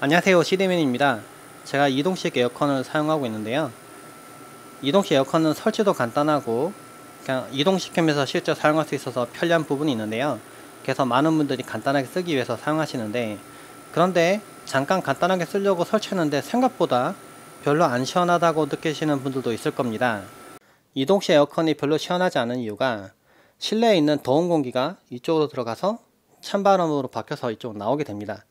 안녕하세요, 시대맨입니다. 제가 이동식 에어컨을 사용하고 있는데요. 이동식 에어컨은 설치도 간단하고 그냥 이동시키면서 실제 사용할 수 있어서 편리한 부분이 있는데요. 그래서 많은 분들이 간단하게 쓰기 위해서 사용하시는데, 그런데 잠깐 간단하게 쓰려고 설치했는데 생각보다 별로 안 시원하다고 느끼시는 분들도 있을 겁니다. 이동식 에어컨이 별로 시원하지 않은 이유가 실내에 있는 더운 공기가 이쪽으로 들어가서 찬바람으로 바뀌어서 이쪽으로 나오게 됩니다.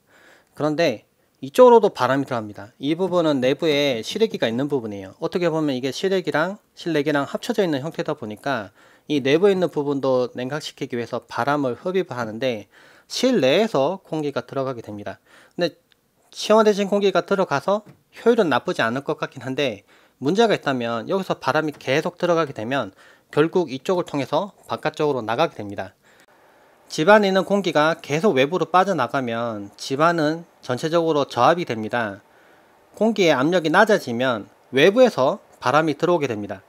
그런데 이쪽으로도 바람이 들어갑니다. 이 부분은 내부에 실외기가 있는 부분이에요. 어떻게 보면 이게 실외기랑 실내기랑 합쳐져 있는 형태다 보니까 이 내부에 있는 부분도 냉각시키기 위해서 바람을 흡입을 하는데 실내에서 공기가 들어가게 됩니다. 근데 시원해진 공기가 들어가서 효율은 나쁘지 않을 것 같긴 한데, 문제가 있다면 여기서 바람이 계속 들어가게 되면 결국 이쪽을 통해서 바깥쪽으로 나가게 됩니다. 집안에 있는 공기가 계속 외부로 빠져나가면 집안은 전체적으로 저압이 됩니다. 공기의 압력이 낮아지면 외부에서 바람이 들어오게 됩니다.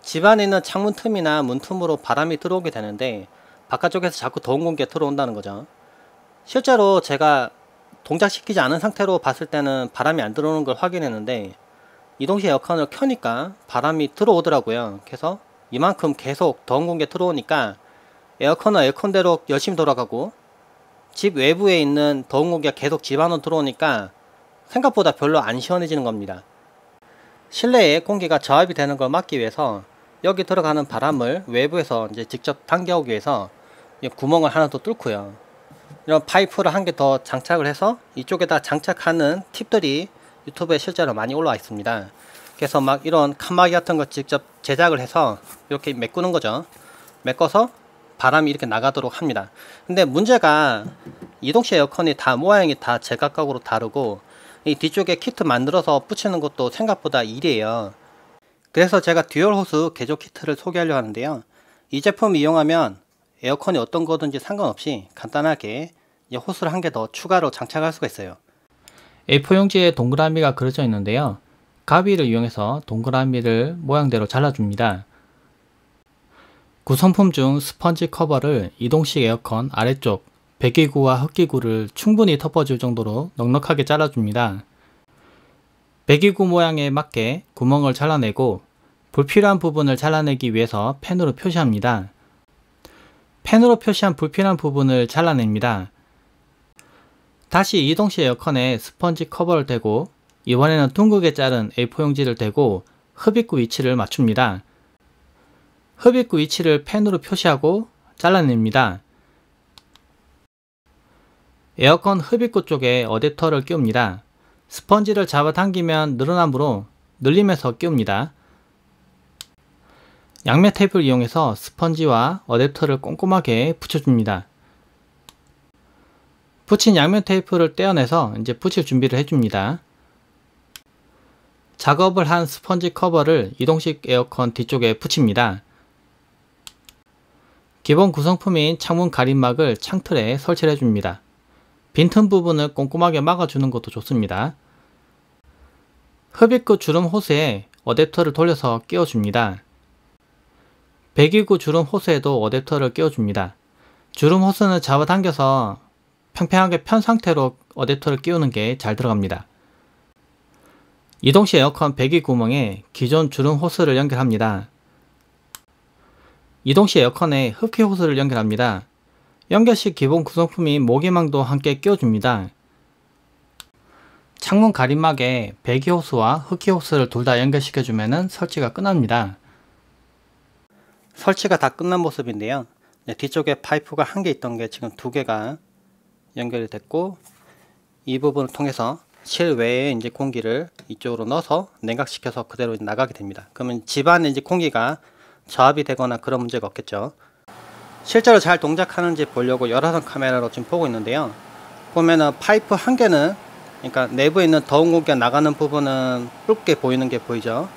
집안에 있는 창문 틈이나 문 틈으로 바람이 들어오게 되는데 바깥쪽에서 자꾸 더운 공기가 들어온다는 거죠. 실제로 제가 동작시키지 않은 상태로 봤을 때는 바람이 안 들어오는 걸 확인했는데, 이동식 에어컨을 켜니까 바람이 들어오더라고요. 그래서 이만큼 계속 더운 공기가 들어오니까 에어컨은 에어컨대로 열심히 돌아가고 집 외부에 있는 더운 공기가 계속 집 안으로 들어오니까 생각보다 별로 안 시원해지는 겁니다. 실내에 공기가 저압이 되는 걸 막기 위해서 여기 들어가는 바람을 외부에서 이제 직접 당겨오기 위해서 구멍을 하나 더 뚫고요. 이런 파이프를 한 개 더 장착을 해서 이쪽에다 장착하는 팁들이 유튜브에 실제로 많이 올라와 있습니다. 그래서 막 이런 칸막이 같은 거 직접 제작을 해서 이렇게 메꾸는 거죠. 메꿔서 바람이 이렇게 나가도록 합니다. 근데 문제가 이동식 에어컨이 다 모양이 다 제각각으로 다르고 이 뒤쪽에 키트 만들어서 붙이는 것도 생각보다 일이에요. 그래서 제가 듀얼 호스 개조 키트를 소개하려고 하는데요. 이 제품 이용하면 에어컨이 어떤 거든지 상관없이 간단하게 호스를 한 개 더 추가로 장착할 수가 있어요. A4 용지에 동그라미가 그려져 있는데요. 가위를 이용해서 동그라미를 모양대로 잘라줍니다. 구성품 중 스펀지 커버를 이동식 에어컨 아래쪽 배기구와 흡기구를 충분히 덮어줄 정도로 넉넉하게 잘라줍니다. 배기구 모양에 맞게 구멍을 잘라내고 불필요한 부분을 잘라내기 위해서 펜으로 표시합니다. 펜으로 표시한 불필요한 부분을 잘라냅니다. 다시 이동식 에어컨에 스펀지 커버를 대고 이번에는 둥글게 자른 A4 용지를 대고 흡입구 위치를 맞춥니다. 흡입구 위치를 펜으로 표시하고 잘라냅니다. 에어컨 흡입구 쪽에 어댑터를 끼웁니다. 스펀지를 잡아당기면 늘어나므로 늘리면서 끼웁니다. 양면 테이프를 이용해서 스펀지와 어댑터를 꼼꼼하게 붙여줍니다. 붙인 양면 테이프를 떼어내서 이제 붙일 준비를 해줍니다. 작업을 한 스펀지 커버를 이동식 에어컨 뒤쪽에 붙입니다. 기본 구성품인 창문 가림막을 창틀에 설치를 해줍니다. 빈틈 부분을 꼼꼼하게 막아주는 것도 좋습니다. 흡입구 주름 호스에 어댑터를 돌려서 끼워줍니다. 배기구 주름 호스에도 어댑터를 끼워줍니다. 주름 호스는 잡아당겨서 평평하게 편 상태로 어댑터를 끼우는 게 잘 들어갑니다. 이동식 에어컨 배기 구멍에 기존 주름 호스를 연결합니다. 이동식 에어컨에 흡기 호스를 연결합니다. 연결 시 기본 구성품인 모기망도 함께 끼워줍니다. 창문 가림막에 배기 호스와 흡기 호스를 둘 다 연결시켜주면 설치가 끝납니다. 설치가 다 끝난 모습인데요. 뒤쪽에 파이프가 한 개 있던 게 지금 두 개가 연결이 됐고, 이 부분을 통해서 실외에 이제 공기를 이쪽으로 넣어서 냉각시켜서 그대로 나가게 됩니다. 그러면 집안에 이제 공기가 저압이 되거나 그런 문제가 없겠죠. 실제로 잘 동작하는지 보려고 여러 선 카메라로 지금 보고 있는데요. 보면은 파이프 한 개는, 그러니까 내부에 있는 더운 공기가 나가는 부분은 붉게 보이는 게 보이죠.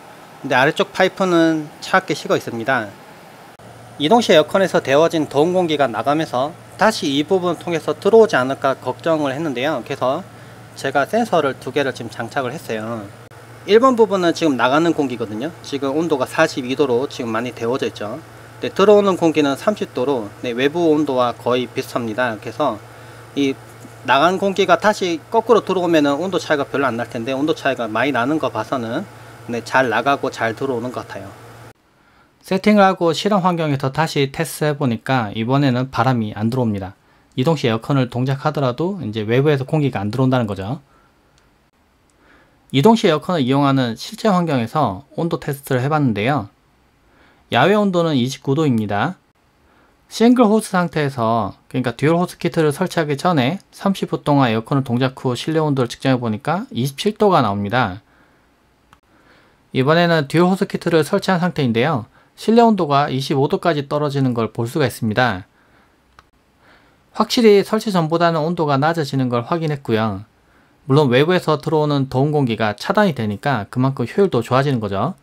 근데 아래쪽 파이프는 차갑게 식어 있습니다. 이동식 에어컨에서 데워진 더운 공기가 나가면서 다시 이 부분을 통해서 들어오지 않을까 걱정을 했는데요. 그래서 제가 센서를 두 개를 지금 장착을 했어요. 1번 부분은 지금 나가는 공기거든요. 지금 온도가 42도로 지금 많이 데워져 있죠. 근데 들어오는 공기는 30도로 외부 온도와 거의 비슷합니다. 그래서 이 나간 공기가 다시 거꾸로 들어오면 온도 차이가 별로 안 날 텐데 온도 차이가 많이 나는 거 봐서는 네, 잘 나가고 잘 들어오는 것 같아요. 세팅을 하고 실험 환경에서 다시 테스트 해보니까 이번에는 바람이 안 들어옵니다. 이동 시 에어컨을 동작하더라도 이제 외부에서 공기가 안 들어온다는 거죠. 이동 시 에어컨을 이용하는 실제 환경에서 온도 테스트를 해봤는데요. 야외 온도는 29도입니다. 싱글 호스 상태에서, 그러니까 듀얼 호스 키트를 설치하기 전에 30분 동안 에어컨을 동작 후 실내 온도를 측정해 보니까 27도가 나옵니다. 이번에는 듀얼 호스 키트를 설치한 상태인데요. 실내 온도가 25도까지 떨어지는 걸 볼 수가 있습니다. 확실히 설치 전보다는 온도가 낮아지는 걸 확인했고요. 물론 외부에서 들어오는 더운 공기가 차단이 되니까 그만큼 효율도 좋아지는 거죠.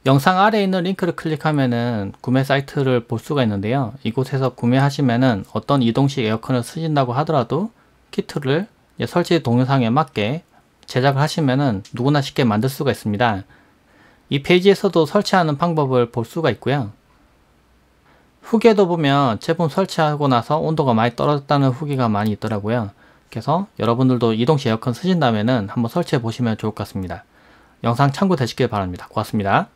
영상 아래에 있는 링크를 클릭하면은 구매 사이트를 볼 수가 있는데요. 이곳에서 구매하시면은 어떤 이동식 에어컨을 쓰신다고 하더라도 키트를 설치 동영상에 맞게 제작을 하시면은 누구나 쉽게 만들 수가 있습니다. 이 페이지에서도 설치하는 방법을 볼 수가 있고요. 후기에도 보면 제품 설치하고 나서 온도가 많이 떨어졌다는 후기가 많이 있더라고요. 그래서 여러분들도 이동식 에어컨 쓰신다면은 한번 설치해 보시면 좋을 것 같습니다. 영상 참고되시길 바랍니다. 고맙습니다.